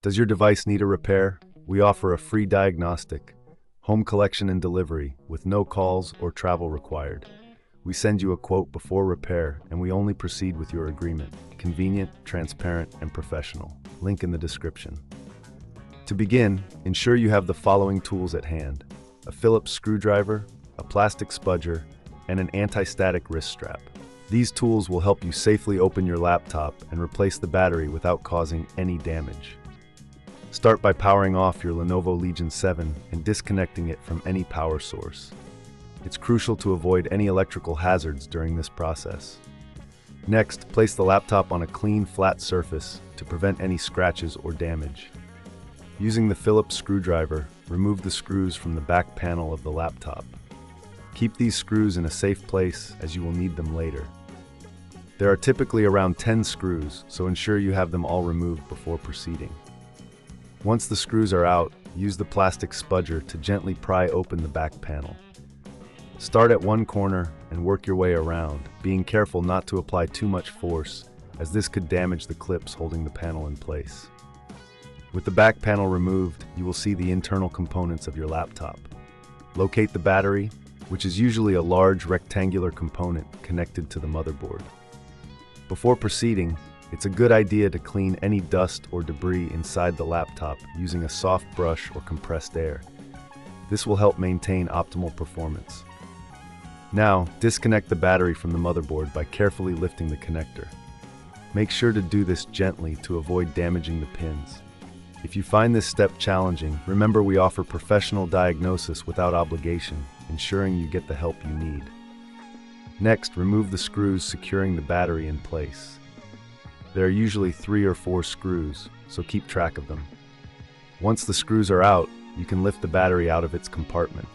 Does your device need a repair? We offer a free diagnostic, home collection and delivery with no calls or travel required. We send you a quote before repair and we only proceed with your agreement. Convenient, transparent, and professional. Link in the description. To begin, ensure you have the following tools at hand: a Phillips screwdriver, a plastic spudger, and an anti-static wrist strap. These tools will help you safely open your laptop and replace the battery without causing any damage. Start by powering off your Lenovo Legion 7 and disconnecting it from any power source. It's crucial to avoid any electrical hazards during this process. Next, place the laptop on a clean, flat surface to prevent any scratches or damage. Using the Phillips screwdriver, remove the screws from the back panel of the laptop. Keep these screws in a safe place as you will need them later. There are typically around 10 screws, so ensure you have them all removed before proceeding. Once the screws are out, use the plastic spudger to gently pry open the back panel. Start at one corner and work your way around, being careful not to apply too much force, as this could damage the clips holding the panel in place. With the back panel removed, you will see the internal components of your laptop. Locate the battery, which is usually a large rectangular component connected to the motherboard. Before proceeding, it's a good idea to clean any dust or debris inside the laptop using a soft brush or compressed air. This will help maintain optimal performance. Now, disconnect the battery from the motherboard by carefully lifting the connector. Make sure to do this gently to avoid damaging the pins. If you find this step challenging, remember we offer professional diagnosis without obligation, ensuring you get the help you need. Next, remove the screws securing the battery in place. There are usually 3 or 4 screws, so keep track of them. Once the screws are out, you can lift the battery out of its compartment.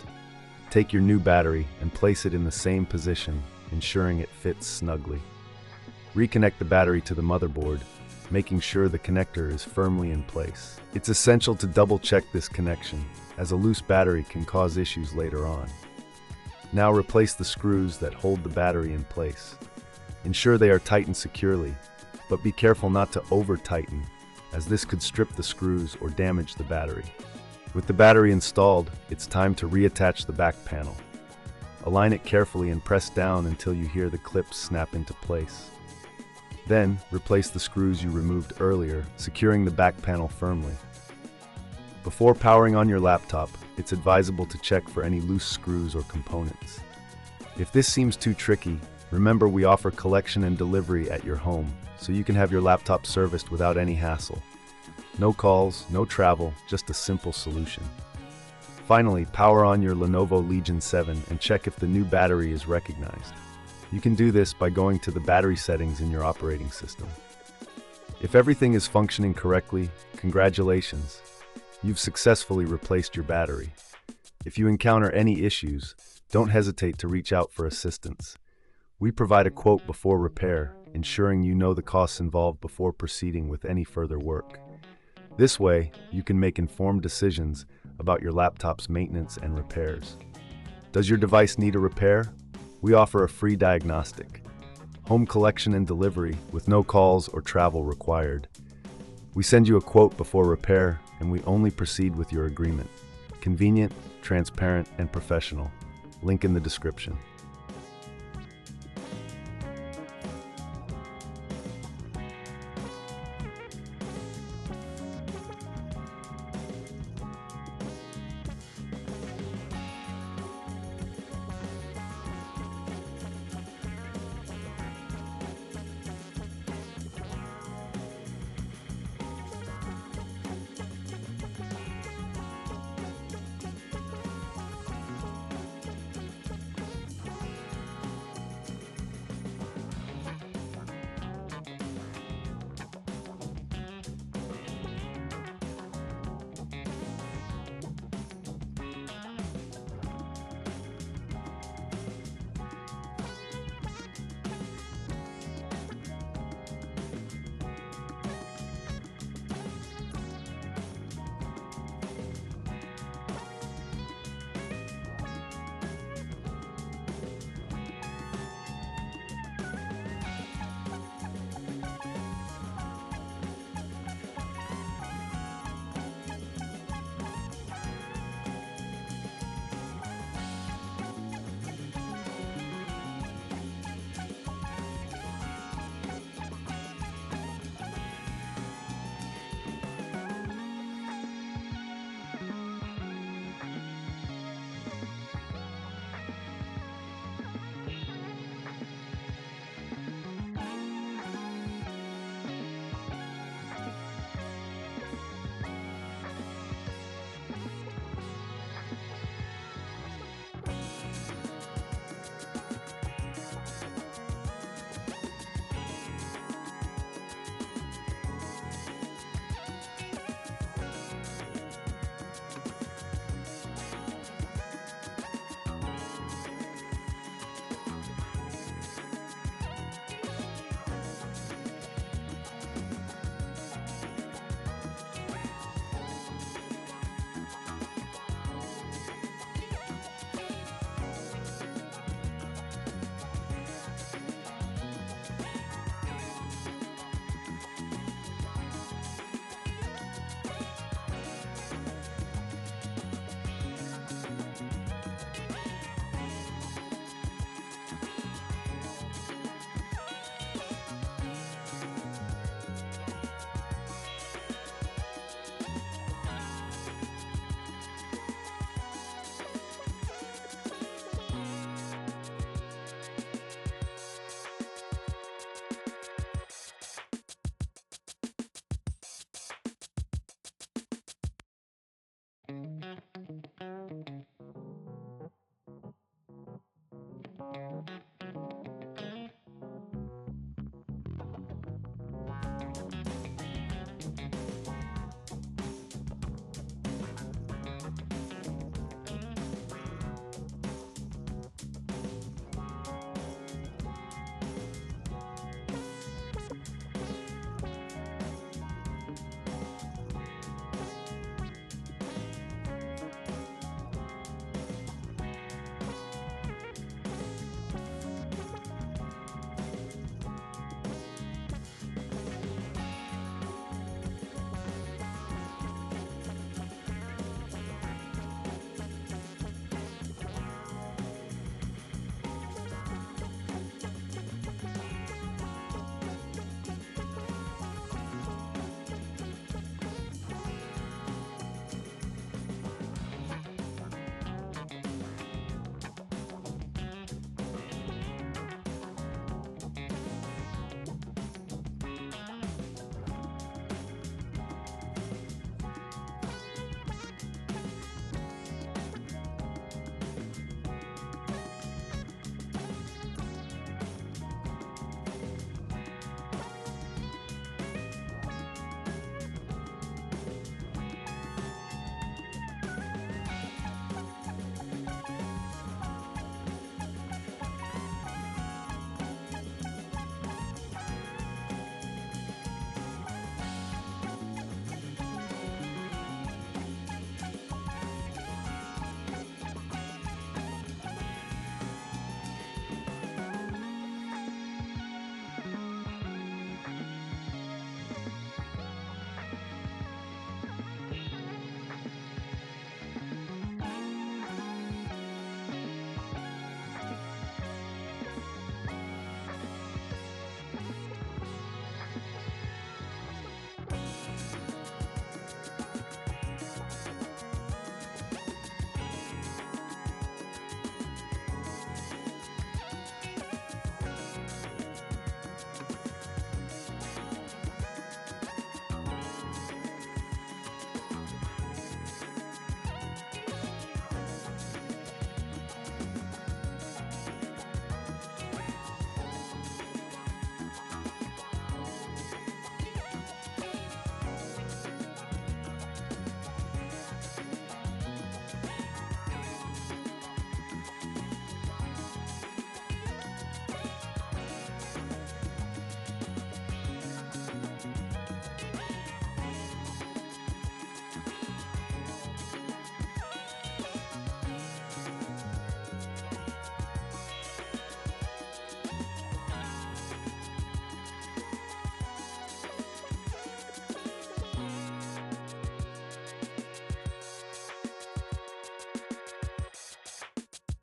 Take your new battery and place it in the same position, ensuring it fits snugly. Reconnect the battery to the motherboard, making sure the connector is firmly in place. It's essential to double-check this connection, as a loose battery can cause issues later on. Now replace the screws that hold the battery in place. Ensure they are tightened securely, but be careful not to over-tighten, as this could strip the screws or damage the battery. With the battery installed, it's time to reattach the back panel. Align it carefully and press down until you hear the clips snap into place. Then, replace the screws you removed earlier, securing the back panel firmly. Before powering on your laptop, it's advisable to check for any loose screws or components. If this seems too tricky, remember we offer collection and delivery at your home, so you can have your laptop serviced without any hassle. No calls, no travel, just a simple solution. Finally, power on your Lenovo Legion 7 and check if the new battery is recognized. You can do this by going to the battery settings in your operating system. If everything is functioning correctly, congratulations! You've successfully replaced your battery. If you encounter any issues, don't hesitate to reach out for assistance. We provide a quote before repair, ensuring you know the costs involved before proceeding with any further work. This way, you can make informed decisions about your laptop's maintenance and repairs. Does your device need a repair? We offer a free diagnostic, home collection and delivery with no calls or travel required. We send you a quote before repair and we only proceed with your agreement. Convenient, transparent, and professional. Link in the description.